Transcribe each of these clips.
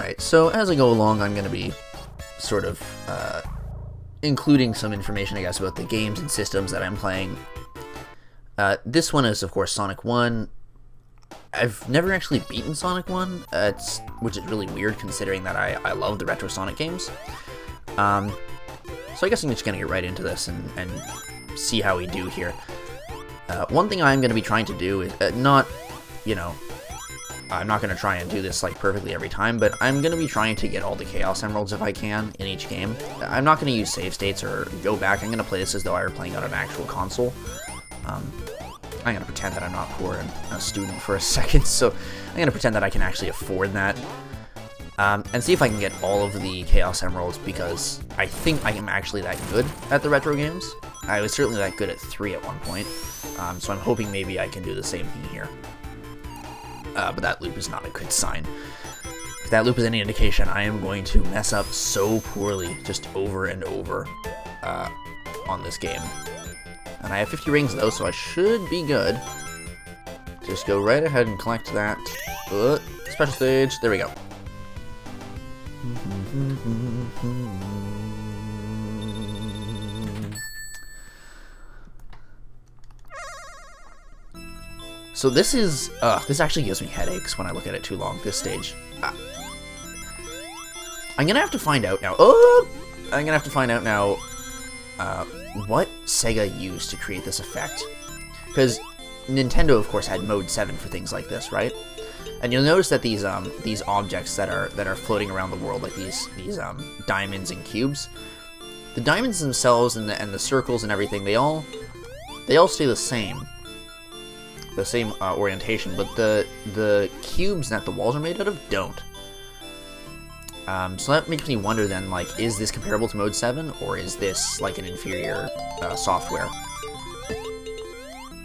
Alright, so as I go along, I'm going to be sort of including some information, I guess, about the games and systems that I'm playing. This one is, of course, Sonic 1. I've never actually beaten Sonic 1, which is really weird considering that I love the retro Sonic games. So I guess I'm just going to get right into this and see how we do here. One thing I'm going to be trying to do is not, I'm not going to try and do this like perfectly every time, but I'm going to be trying to get all the Chaos Emeralds if I can in each game. I'm not going to use save states or go back. I'm going to play this as though I were playing on an actual console. I'm going to pretend that I'm not poor and a student for a second, so I'm going to pretend that I can actually afford that. And see if I can get all of the Chaos Emeralds, because I think I am actually that good at the retro games. I was certainly that good at 3 at one point, so I'm hoping maybe I can do the same thing here. But that loop is not a good sign. If that loop is any indication, I am going to mess up so poorly just over and over on this game. And I have 50 rings though, so I should be good. Just go right ahead and collect that. Special stage, there we go. So this is, this actually gives me headaches when I look at it too long, this stage. I'm gonna have to find out now, what Sega used to create this effect. Because Nintendo, of course, had Mode 7 for things like this, right? And you'll notice that these objects that are floating around the world, like these diamonds and cubes, the diamonds themselves and the circles and everything, they all stay the same. The same orientation, but the cubes that the walls are made out of don't. So that makes me wonder then, like, is this comparable to Mode 7, or is this like an inferior software?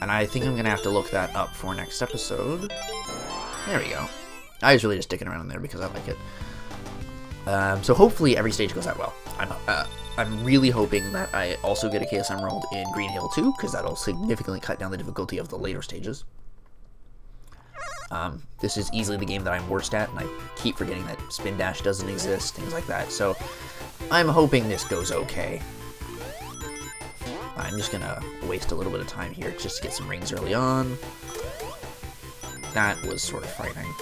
And I think I'm gonna have to look that up for next episode. There we go. I was really just sticking around in there because I like it. So hopefully every stage goes out well. I'm really hoping that I also get a Chaos Emerald in Green Hill 2, because that'll significantly cut down the difficulty of the later stages. This is easily the game that I'm worst at, and I keep forgetting that Spin Dash doesn't exist, things like that. So I'm hoping this goes okay. I'm just gonna waste a little bit of time here just to get some rings early on. That was sort of frightening.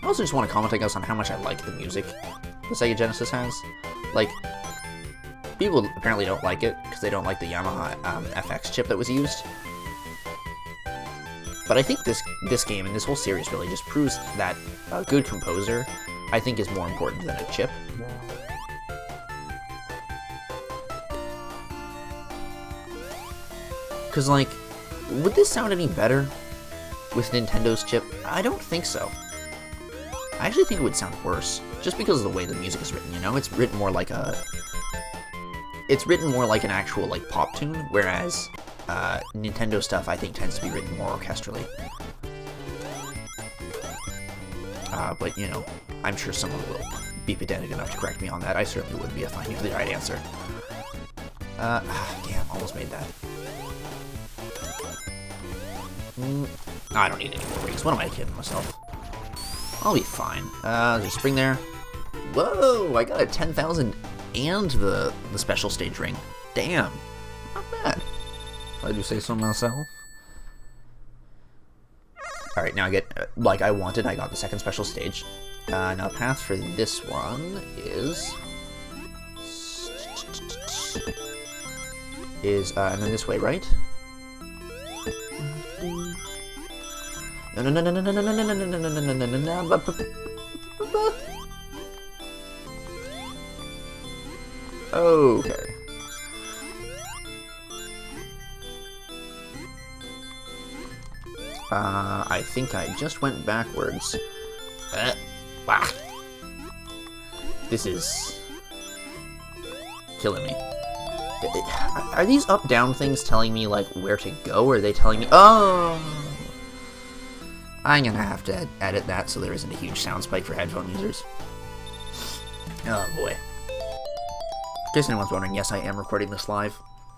I also just want to comment, I guess, on how much I like the music the Sega Genesis has. Like, people apparently don't like it because they don't like the Yamaha FX chip that was used. But I think this game and this whole series really just proves that a good composer, I think, is more important than a chip. Because, like, would this sound any better with Nintendo's chip? I don't think so. I actually think it would sound worse, just because of the way the music is written, you know? It's written more like an actual, like, pop tune, whereas Nintendo stuff, I think, tends to be written more orchestrally. But, you know, I'm sure someone will be pedantic enough to correct me on that. I certainly wouldn't be if I knew the right answer. Damn, almost made that. I don't need any more rings. What am I kidding myself? I'll be fine. There's a spring there. Whoa, I got a 10,000 and the special stage ring. Damn, not bad. If I do say so myself. Alright, now I get, like I wanted, I got the second special stage. Now the path for this one is... and then this way, right? No. Okay. I think I just went backwards. This is killing me. Are these up-down things telling me, like, where to go, or are they telling me... Oh! I'm gonna have to edit that so there isn't a huge sound spike for headphone users. Oh, boy. In case anyone's wondering, yes, I am recording this live.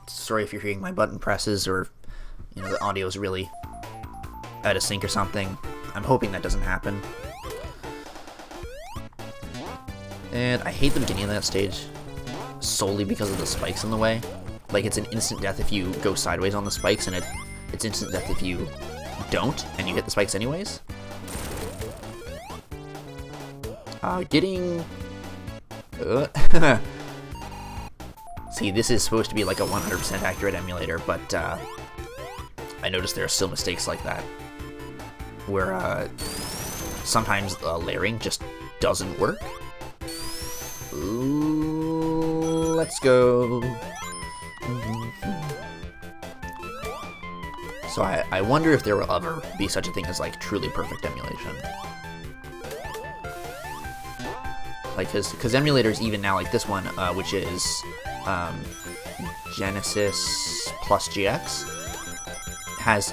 Sorry if you're hearing my button presses, or, you know, the audio is really out of sync or something. I'm hoping that doesn't happen. And I hate the beginning of that stage solely because of the spikes in the way. Like, it's an instant death if you go sideways on the spikes, and it's instant death if you don't, and you hit the spikes anyways. See, this is supposed to be like a 100% accurate emulator, but I noticed there are still mistakes like that, where sometimes layering just doesn't work. Ooh, let's go. So I wonder if there will ever be such a thing as like truly perfect emulation. Like, because emulators even now, like this one, which is Genesis plus GX, has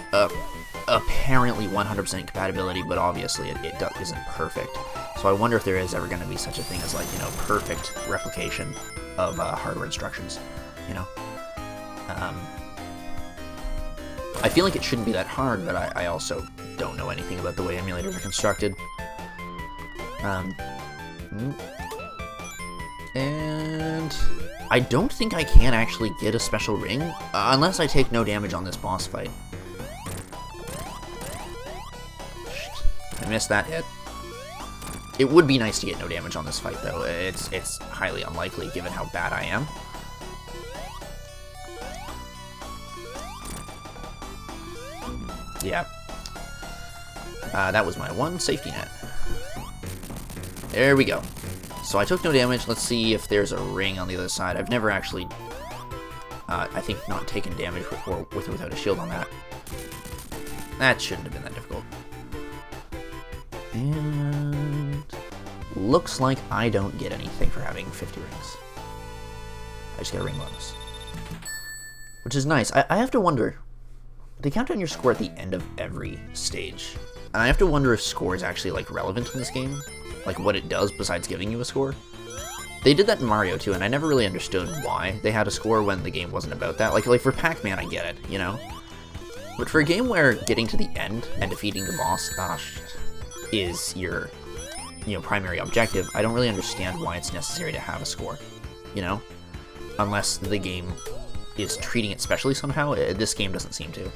apparently 100% compatibility, but obviously it isn't perfect. So I wonder if there is ever going to be such a thing as, like, you know, perfect replication of hardware instructions, you know? I feel like it shouldn't be that hard, but I also don't know anything about the way emulators are constructed. And I don't think I can actually get a special ring, unless I take no damage on this boss fight. I missed that hit. It would be nice to get no damage on this fight, though. It's highly unlikely, given how bad I am. Yeah. That was my one safety net. There we go. So I took no damage. Let's see if there's a ring on the other side. I've never actually, I think, not taken damage with or without a shield on that. That shouldn't have been that difficult. And looks like I don't get anything for having 50 rings. I just get a ring bonus, which is nice. I have to wonder, they count down your score at the end of every stage, and I have to wonder if score is actually, like, relevant in this game, like what it does besides giving you a score. They did that in Mario too, and I never really understood why they had a score when the game wasn't about that. Like for Pac-Man, I get it, you know, but for a game where getting to the end and defeating the boss is your, you know, primary objective, I don't really understand why it's necessary to have a score, you know, unless the game is treating it specially somehow. This game doesn't seem to.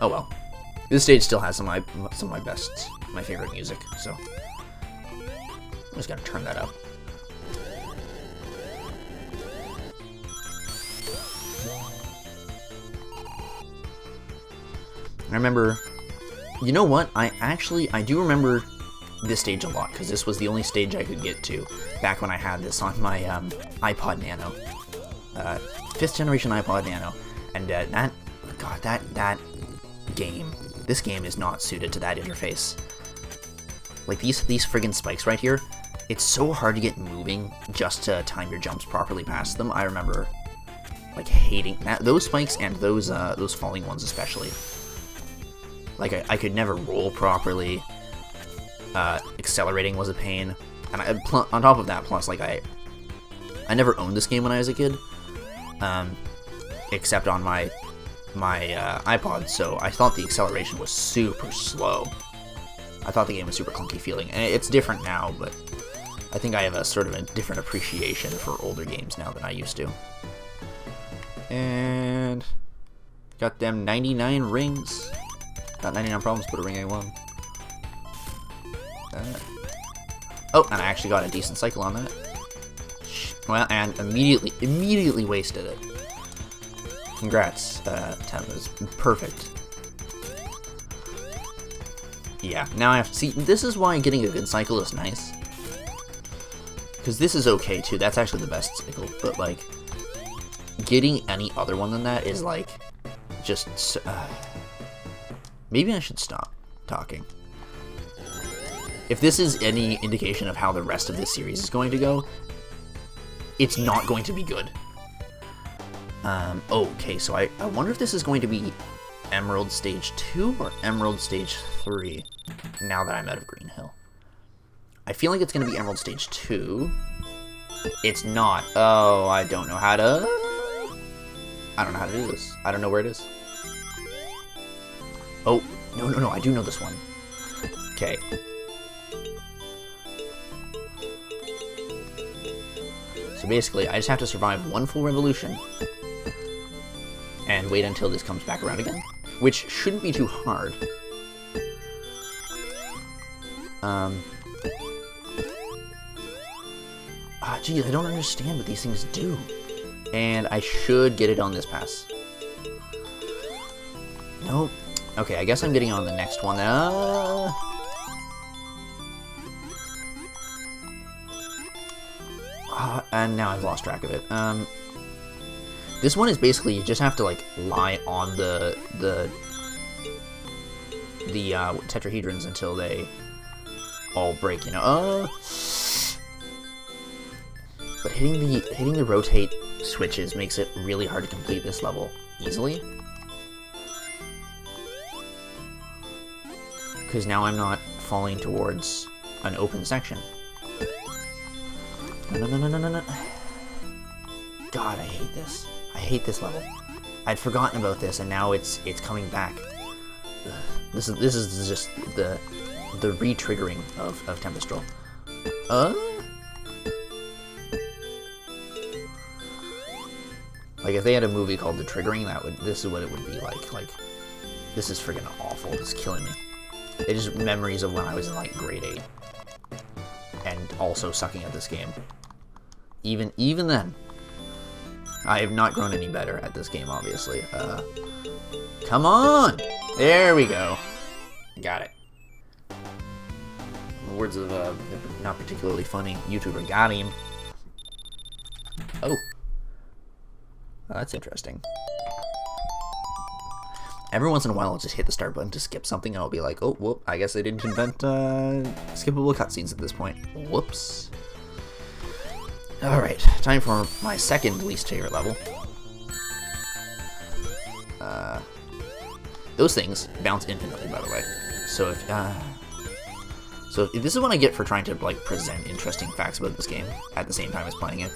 Oh well. This stage still has some of my favorite music, so I'm just gonna turn that up. I remember, you know what? I do remember this stage a lot, because this was the only stage I could get to back when I had this on my iPod Nano, 5th generation iPod Nano, and that game. This game is not suited to that interface. Like, these friggin' spikes right here, it's so hard to get moving just to time your jumps properly past them. I remember, like, hating those spikes and those falling ones especially. Like, I could never roll properly. Accelerating was a pain. And on top of that, plus, like, I never owned this game when I was a kid. Except on my iPod, so I thought the acceleration was super slow. I thought the game was super clunky feeling, and it's different now, but I think I have a sort of a different appreciation for older games now than I used to. And got them 99 rings. Got 99 problems, put a ring A1. Oh, and I actually got a decent cycle on that. Well, and immediately wasted it. Congrats, Tem, it was perfect. Yeah, now I have to see, this is why getting a good cycle is nice. Because this is okay too, that's actually the best cycle, but like, getting any other one than that is like, just, maybe I should stop talking. If this is any indication of how the rest of this series is going to go, it's not going to be good. Okay, so I wonder if this is going to be Emerald Stage 2 or Emerald Stage 3, now that I'm out of Green Hill. I feel like it's going to be Emerald Stage 2. It's not. Oh, I don't know how to do this. I don't know where it is. Oh, no, I do know this one. Okay. So basically, I just have to survive one full revolution and wait until this comes back around again, which shouldn't be too hard. Geez, I don't understand what these things do. And I should get it on this pass. Nope. Okay, I guess I'm getting on the next one. And now I've lost track of it. This one is basically you just have to like lie on the tetrahedrons until they all break. You know. But hitting the rotate switches makes it really hard to complete this level easily. Because now I'm not falling towards an open section. No. God, I hate this. I hate this level. I'd forgotten about this, and now it's coming back. Ugh. This is just the re-triggering of Tempestral. Like if they had a movie called The Triggering, this is what it would be like. Like, this is friggin' awful. It's killing me. It's just memories of when I was in like grade 8, and also sucking at this game. Even then, I have not grown any better at this game, obviously. Come on! There we go. Got it. In the words of a not particularly funny YouTuber, got him. Oh. That's interesting. Every once in a while, I'll just hit the start button to skip something, and I'll be like, oh, whoop, I guess they didn't invent skippable cutscenes at this point. Whoops. Alright, time for my second least favorite level. Those things bounce infinitely, by the way. So if this is what I get for trying to like present interesting facts about this game at the same time as playing it.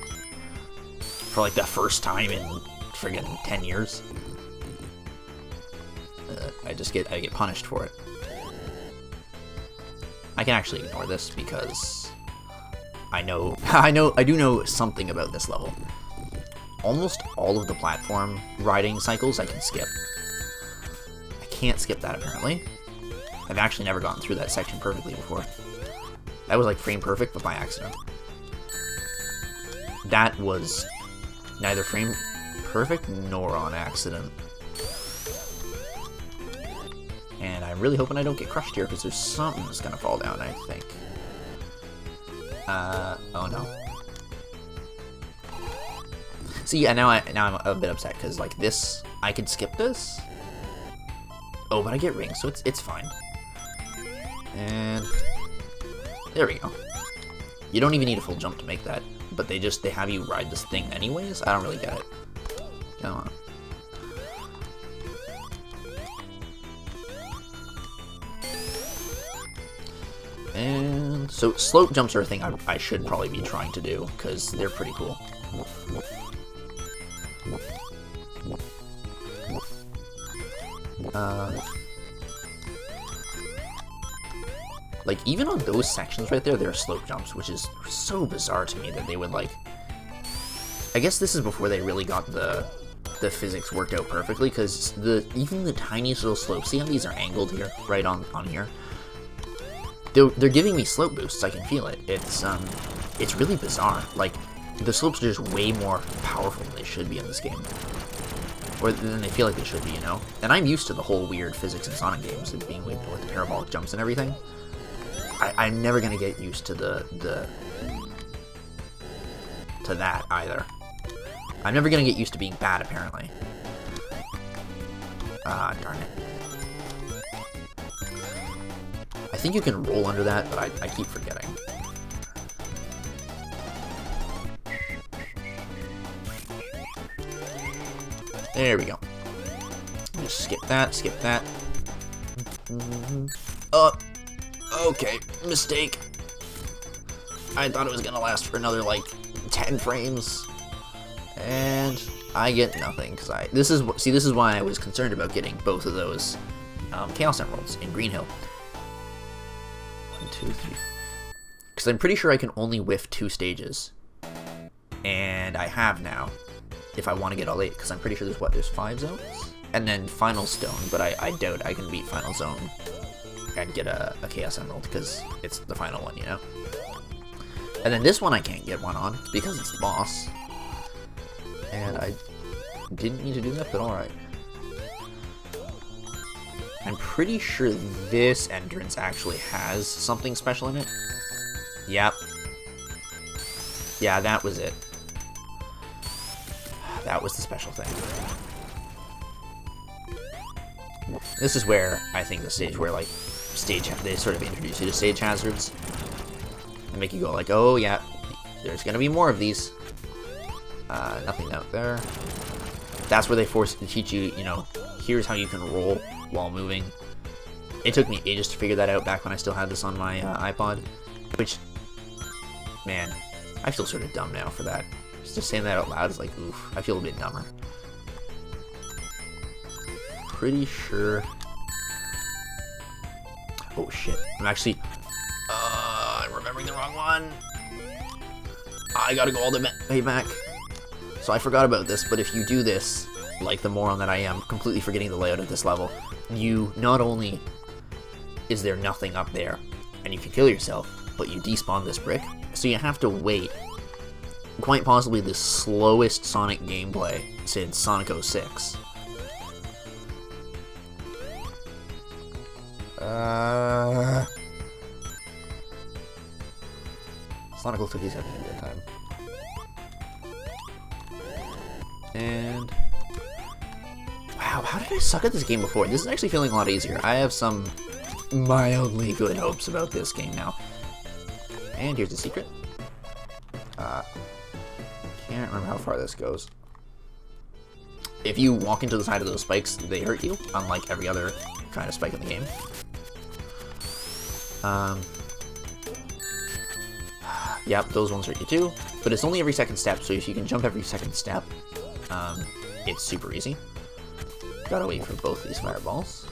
For like the first time in friggin' 10 years. I get punished for it. I can actually ignore this because I do know something about this level. Almost all of the platform riding cycles I can skip. I can't skip that apparently. I've actually never gotten through that section perfectly before. That was like frame perfect, but by accident. That was neither frame perfect nor on accident. And I'm really hoping I don't get crushed here, because there's something that's gonna fall down, I think. Oh no. See, yeah, now I'm a bit upset, because, like, this, I could skip this. Oh, but I get rings, so it's fine. And there we go. You don't even need a full jump to make that, but they have you ride this thing anyways? I don't really get it. Come on. And so slope jumps are a thing I should probably be trying to do, because they're pretty cool. Like, even on those sections right there are slope jumps, which is so bizarre to me that they would, like... I guess this is before they really got the physics worked out perfectly, because even the tiniest little slopes, see how these are angled here, right on here? They're giving me slope boosts, I can feel it. It's really bizarre. Like, the slopes are just way more powerful than they should be in this game. Or than they feel like they should be, you know? And I'm used to the whole weird physics in Sonic games, and being with the parabolic jumps and everything. I'm never gonna get used to to that, either. I'm never gonna get used to being bad, apparently. Ah, darn it. I think you can roll under that, but I keep forgetting. There we go. Just skip that, skip that. Okay, mistake. I thought it was gonna last for another, like, 10 frames. And I get nothing, because this is why I was concerned about getting both of those Chaos Emeralds in Green Hill. 1, 2, 3. Because I'm pretty sure I can only whiff 2 stages. And I have now, if I want to get all 8. Because I'm pretty sure there's 5 zones? And then Final Stone, but I doubt I can beat Final Zone and get a Chaos Emerald, because it's the final one, you know? And then this one I can't get one on, because it's the boss. And I didn't need to do that, but alright. I'm pretty sure this entrance actually has something special in it. Yep. Yeah, that was it. That was the special thing. This is where I think the stage where, like, they sort of introduce you to stage hazards. And make you go like, oh yeah, there's gonna be more of these. Nothing out there. That's where they force to teach you, you know, here's how you can roll while moving. It took me ages to figure that out back when I still had this on my iPod. Which, man, I feel sort of dumb now for that. Just saying that out loud is like, oof, I feel a bit dumber. Pretty sure. Oh shit, I'm remembering the wrong one. I gotta go all the way back. So I forgot about this, but if you do this, like the moron that I am, completely forgetting the layout of this level, you not only is there nothing up there, and you can kill yourself, but you despawn this brick, so you have to wait quite possibly the slowest Sonic gameplay since Sonic 06. Sonic looks like he's having a good time. And wow, how did I suck at this game before? This is actually feeling a lot easier. I have some mildly good hopes about this game now. And here's the secret. Can't remember how far this goes. If you walk into the side of those spikes, they hurt you, unlike every other kind of spike in the game. Yep, those ones hurt you too, but it's only every second step, so if you can jump every second step, it's super easy. Gotta wait for both these fireballs.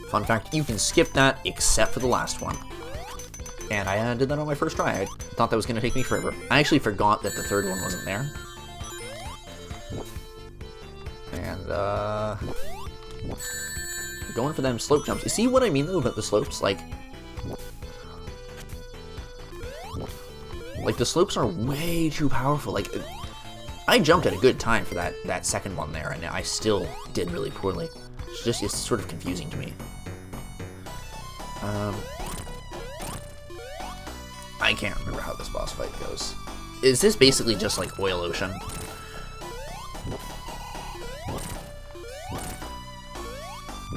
Fun fact, you can skip that except for the last one. And I did that on my first try. I thought that was going to take me forever. I actually forgot that the third one wasn't there. And, going for them slope jumps. You see what I mean, though, about the slopes? Like, the slopes are way too powerful. Like, I jumped at a good time for that second one there, and I still did really poorly. It's sort of confusing to me. I can't remember how this boss fight goes. Is this basically just like Oil Ocean?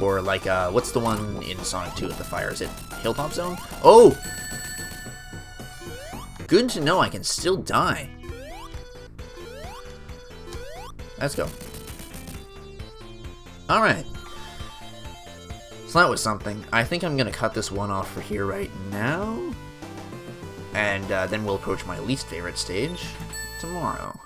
Or like, what's the one in Sonic 2 with the fire? Is it Hilltop Zone? Oh! Good to know I can still die. Let's go. Alright. So that was something. I think I'm going to cut this one off for here right now. And then we'll approach my least favorite stage tomorrow.